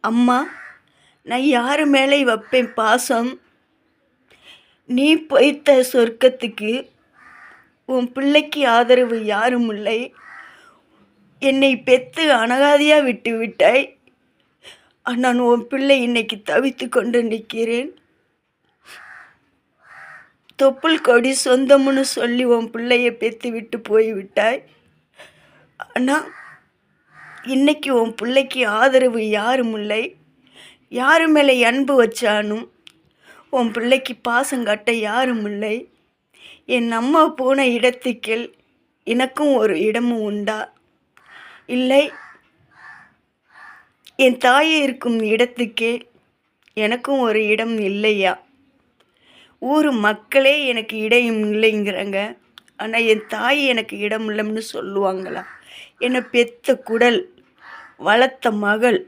அம்மா, நான் யார் மேலே வைப்பேன் பாசம்? நீ பொய்த்த சொர்க்கத்துக்கு உன் பிள்ளைக்கு ஆதரவு யாரும் இல்லை. என்னை பெத்து அனாதையாக விட்டு விட்டாய். நான் உன் பிள்ளை இன்னைக்கு தவித்து கொண்டு நிற்கிறேன். தொப்புள் கொடி சொந்தம்னு சொல்லி உன் பிள்ளைய பெத்து விட்டு போய்விட்டாய். ஆனால் இன்னைக்கு உன் பிள்ளைக்கு ஆதரவு யாரும் இல்லை. யாரு மேலே அன்பு வச்சானும் உன் பிள்ளைக்கு பாசம் காட்ட யாரும் இல்லை. என் அம்மா போன இடத்துக்கு எனக்கும் ஒரு இடமும் உண்டா? இல்லை, என் தாய் இருக்கும் இடத்துக்கே எனக்கும் ஒரு இடம் இல்லையா? ஊர் மக்களே எனக்கு இடம் இல்லைங்கிறாங்க. ஆனால் என் தாய் எனக்கு இடம் இல்லைன்னு சொல்லுவாங்களா? என்னை பெத்த குடல் வளர்த்த மகள்